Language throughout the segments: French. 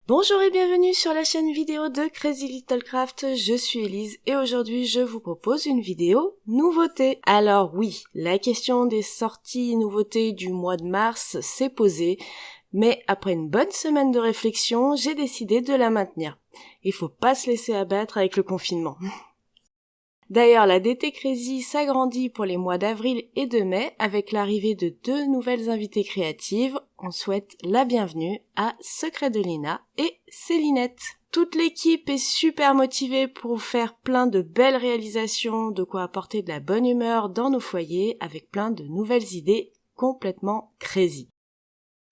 Bonjour et bienvenue sur la chaîne vidéo de Crazy Little Craft, je suis Elise et aujourd'hui je vous propose une vidéo nouveauté. Alors oui, la question des sorties nouveautés du mois de mars s'est posée, mais après une bonne semaine de réflexion, j'ai décidé de la maintenir. Il faut pas se laisser abattre avec le confinement. D'ailleurs, la DT Crazy s'agrandit pour les mois d'avril et de mai avec l'arrivée de 2 nouvelles invitées créatives. On souhaite la bienvenue à Secret de Lina et Célinette. Toute l'équipe est super motivée pour faire plein de belles réalisations, de quoi apporter de la bonne humeur dans nos foyers avec plein de nouvelles idées complètement crazy.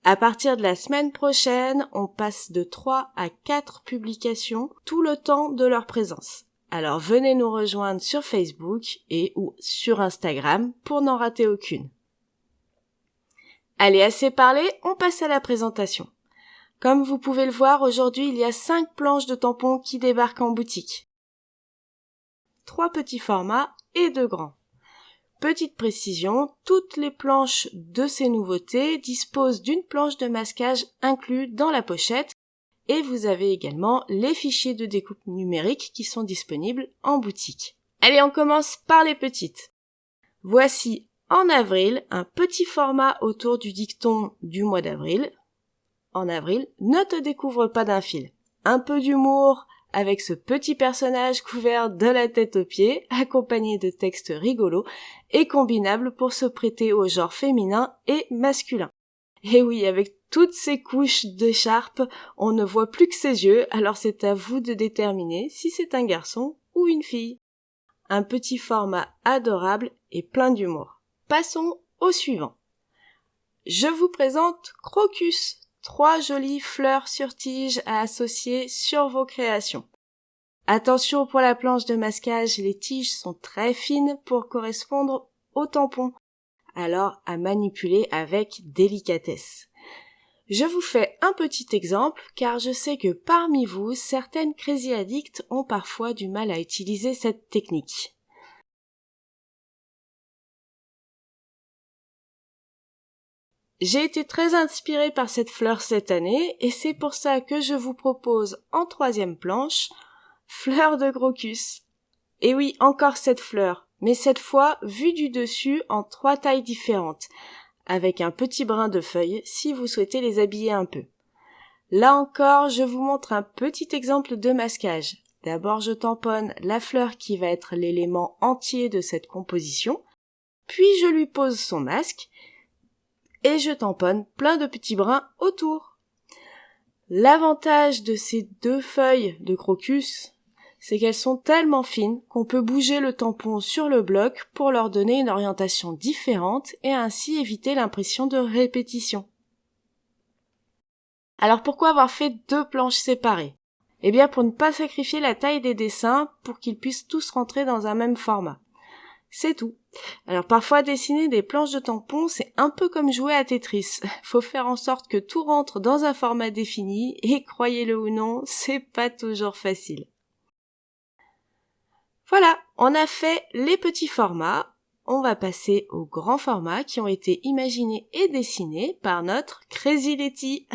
À partir de la semaine prochaine, on passe de 3 à 4 publications tout le temps de leur présence. Alors venez nous rejoindre sur Facebook et ou sur Instagram pour n'en rater aucune. Allez, assez parlé, on passe à la présentation. Comme vous pouvez le voir, aujourd'hui il y a 5 planches de tampons qui débarquent en boutique. 3 petits formats et 2 grands. Petite précision, toutes les planches de ces nouveautés disposent d'une planche de masquage inclue dans la pochette. Et vous avez également les fichiers de découpe numérique qui sont disponibles en boutique. Allez, on commence par les petites. Voici en avril un petit format autour du dicton du mois d'avril. En avril, ne te découvre pas d'un fil. Un peu d'humour avec ce petit personnage couvert de la tête aux pieds, accompagné de textes rigolos et combinables pour se prêter au genre féminin et masculin. Et oui, avec toutes ces couches d'écharpe, on ne voit plus que ses yeux, alors c'est à vous de déterminer si c'est un garçon ou une fille. Un petit format adorable et plein d'humour. Passons au suivant. Je vous présente Crocus, 3 jolies fleurs sur tige à associer sur vos créations. Attention pour la planche de masquage, les tiges sont très fines pour correspondre au tampon. Alors à manipuler avec délicatesse. Je vous fais un petit exemple car je sais que parmi vous, certaines crazy addicts ont parfois du mal à utiliser cette technique. J'ai été très inspirée par cette fleur cette année et c'est pour ça que je vous propose en 3e planche, fleur de crocus. Et oui, encore cette fleur. Mais cette fois vue du dessus en 3 tailles différentes, avec un petit brin de feuilles si vous souhaitez les habiller un peu. Là encore, je vous montre un petit exemple de masquage. D'abord, je tamponne la fleur qui va être l'élément entier de cette composition, puis je lui pose son masque, et je tamponne plein de petits brins autour. L'avantage de ces 2 feuilles de crocus, c'est qu'elles sont tellement fines qu'on peut bouger le tampon sur le bloc pour leur donner une orientation différente et ainsi éviter l'impression de répétition. Alors pourquoi avoir fait 2 planches séparées ? Eh bien pour ne pas sacrifier la taille des dessins pour qu'ils puissent tous rentrer dans un même format. C'est tout. Alors parfois dessiner des planches de tampons, c'est un peu comme jouer à Tetris. Faut faire en sorte que tout rentre dans un format défini et croyez-le ou non, c'est pas toujours facile. Voilà, on a fait les petits formats, on va passer aux grands formats qui ont été imaginés et dessinés par notre Crazy Letty.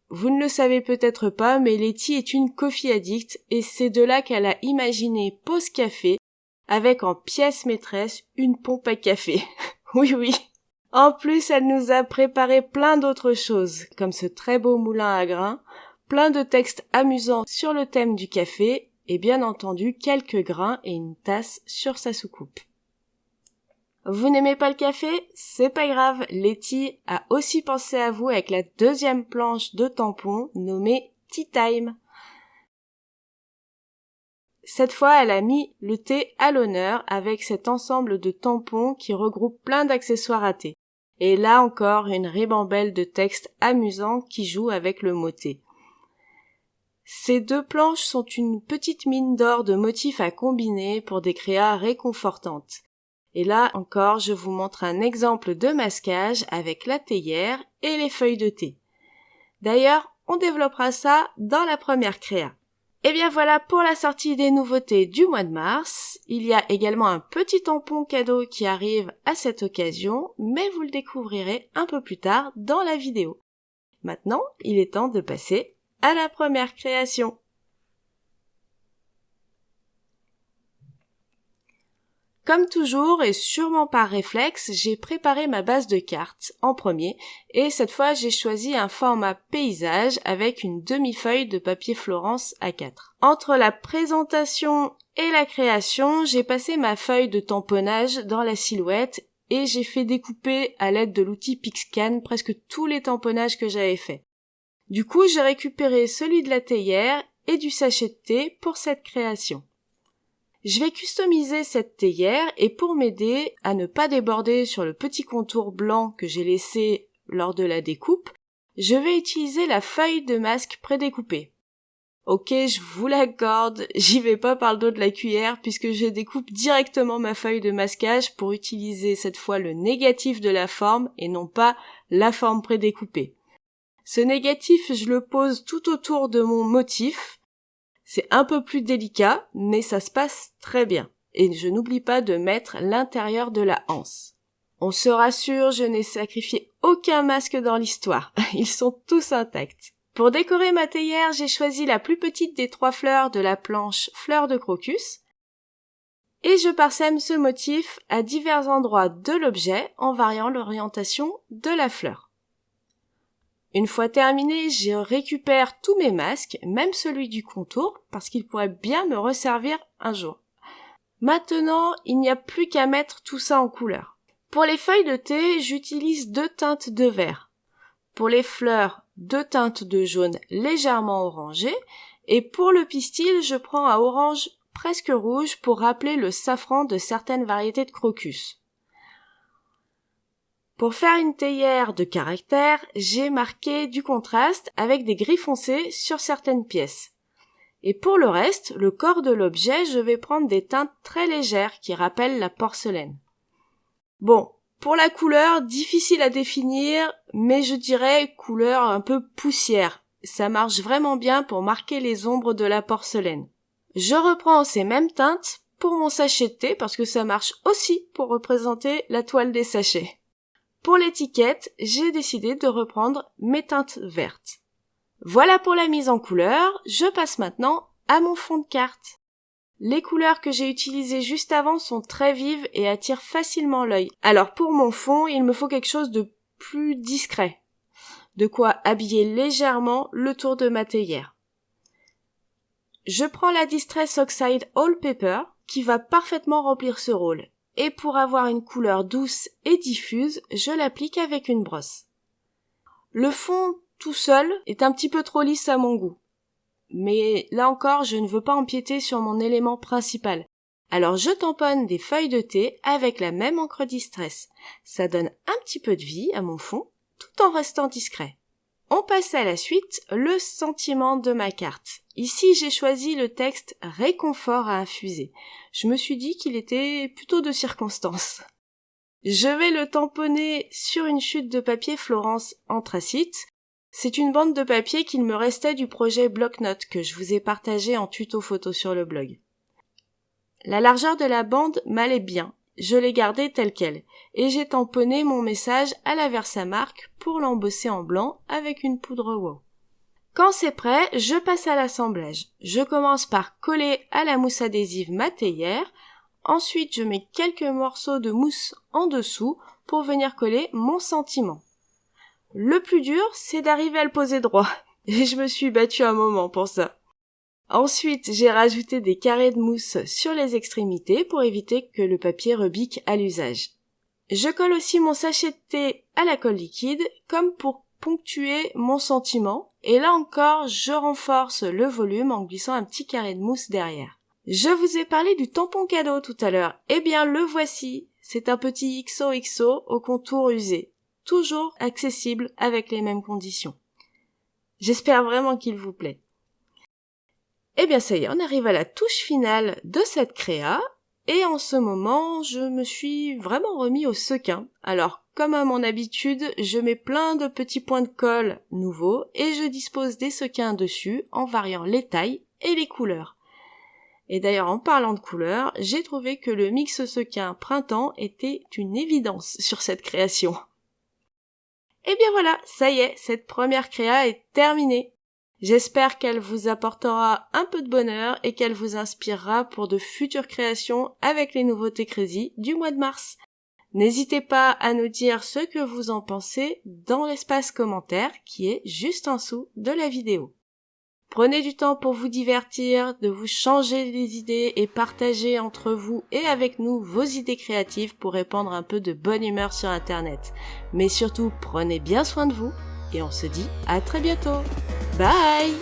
Vous ne le savez peut-être pas, mais Letty est une coffee addict et c'est de là qu'elle a imaginé Pause Café avec en pièce maîtresse une pompe à café. Oui. En plus, elle nous a préparé plein d'autres choses, comme ce très beau moulin à grains, plein de textes amusants sur le thème du café, et bien entendu quelques grains et une tasse sur sa soucoupe. Vous n'aimez pas le café ? C'est pas grave, Letty a aussi pensé à vous avec la 2e planche de tampon nommée Tea Time. Cette fois, elle a mis le thé à l'honneur avec cet ensemble de tampons qui regroupe plein d'accessoires à thé. Et là encore, une ribambelle de textes amusants qui jouent avec le mot thé. Ces 2 planches sont une petite mine d'or de motifs à combiner pour des créas réconfortantes. Et là encore, je vous montre un exemple de masquage avec la théière et les feuilles de thé. D'ailleurs, on développera ça dans la première créa. Et bien voilà pour la sortie des nouveautés du mois de mars. Il y a également un petit tampon cadeau qui arrive à cette occasion, mais vous le découvrirez un peu plus tard dans la vidéo. Maintenant, il est temps de passer à la première création. Comme toujours et sûrement par réflexe, j'ai préparé ma base de cartes en premier et cette fois j'ai choisi un format paysage avec une demi-feuille de papier Florence A4. Entre la présentation et la création, j'ai passé ma feuille de tamponnage dans la silhouette et j'ai fait découper à l'aide de l'outil Pixcan presque tous les tamponnages que j'avais faits. Du coup, j'ai récupéré celui de la théière et du sachet de thé pour cette création. Je vais customiser cette théière et pour m'aider à ne pas déborder sur le petit contour blanc que j'ai laissé lors de la découpe, je vais utiliser la feuille de masque prédécoupée. Ok, je vous l'accorde, j'y vais pas par le dos de la cuillère puisque je découpe directement ma feuille de masquage pour utiliser cette fois le négatif de la forme et non pas la forme prédécoupée. Ce négatif, je le pose tout autour de mon motif. C'est un peu plus délicat, mais ça se passe très bien. Et je n'oublie pas de mettre l'intérieur de la anse. On se rassure, je n'ai sacrifié aucun masque dans l'histoire. Ils sont tous intacts. Pour décorer ma théière, j'ai choisi la plus petite des 3 fleurs de la planche fleur de crocus. Et je parsème ce motif à divers endroits de l'objet en variant l'orientation de la fleur. Une fois terminé, je récupère tous mes masques, même celui du contour, parce qu'il pourrait bien me resservir un jour. Maintenant, il n'y a plus qu'à mettre tout ça en couleur. Pour les feuilles de thé, j'utilise 2 teintes de vert. Pour les fleurs, 2 teintes de jaune légèrement orangé. Et pour le pistil, je prends un orange presque rouge pour rappeler le safran de certaines variétés de crocus. Pour faire une théière de caractère, j'ai marqué du contraste avec des gris foncés sur certaines pièces. Et pour le reste, le corps de l'objet, je vais prendre des teintes très légères qui rappellent la porcelaine. Bon, pour la couleur, difficile à définir, mais je dirais couleur un peu poussière. Ça marche vraiment bien pour marquer les ombres de la porcelaine. Je reprends ces mêmes teintes pour mon sachet de thé parce que ça marche aussi pour représenter la toile des sachets. Pour l'étiquette, j'ai décidé de reprendre mes teintes vertes. Voilà pour la mise en couleur, je passe maintenant à mon fond de carte. Les couleurs que j'ai utilisées juste avant sont très vives et attirent facilement l'œil. Alors pour mon fond, il me faut quelque chose de plus discret. De quoi habiller légèrement le tour de ma théière. Je prends la Distress Oxide All Paper qui va parfaitement remplir ce rôle. Et pour avoir une couleur douce et diffuse, je l'applique avec une brosse. Le fond tout seul est un petit peu trop lisse à mon goût. Mais là encore, je ne veux pas empiéter sur mon élément principal. Alors je tamponne des feuilles de thé avec la même encre Distress. Ça donne un petit peu de vie à mon fond, tout en restant discret. On passe à la suite, le sentiment de ma carte. Ici, j'ai choisi le texte « Réconfort à infuser ». Je me suis dit qu'il était plutôt de circonstance. Je vais le tamponner sur une chute de papier Florence anthracite. C'est une bande de papier qu'il me restait du projet Bloc-Notes que je vous ai partagé en tuto photo sur le blog. La largeur de la bande m'allait bien. Je l'ai gardée telle quelle, et j'ai tamponné mon message à la Versamark pour l'embosser en blanc avec une poudre wow. Quand c'est prêt, je passe à l'assemblage. Je commence par coller à la mousse adhésive ma théière, ensuite je mets quelques morceaux de mousse en dessous pour venir coller mon sentiment. Le plus dur, c'est d'arriver à le poser droit, et je me suis battue un moment pour ça. Ensuite, j'ai rajouté des carrés de mousse sur les extrémités pour éviter que le papier rebique à l'usage. Je colle aussi mon sachet de thé à la colle liquide, comme pour ponctuer mon sentiment, et là encore, je renforce le volume en glissant un petit carré de mousse derrière. Je vous ai parlé du tampon cadeau tout à l'heure, eh bien le voici, c'est un petit XOXO au contour usé, toujours accessible avec les mêmes conditions. J'espère vraiment qu'il vous plaît. Eh bien ça y est, on arrive à la touche finale de cette créa, et en ce moment, je me suis vraiment remis au sequin. Alors, comme à mon habitude, je mets plein de petits points de colle nouveaux, et je dispose des sequins dessus en variant les tailles et les couleurs. Et d'ailleurs, en parlant de couleurs, j'ai trouvé que le mix sequin printemps était une évidence sur cette création. Et bien voilà, ça y est, cette première créa est terminée. J'espère qu'elle vous apportera un peu de bonheur et qu'elle vous inspirera pour de futures créations avec les nouveautés Crazy du mois de mars. N'hésitez pas à nous dire ce que vous en pensez dans l'espace commentaire qui est juste en dessous de la vidéo. Prenez du temps pour vous divertir, de vous changer les idées et partager entre vous et avec nous vos idées créatives pour répandre un peu de bonne humeur sur Internet. Mais surtout, prenez bien soin de vous et on se dit à très bientôt. Bye!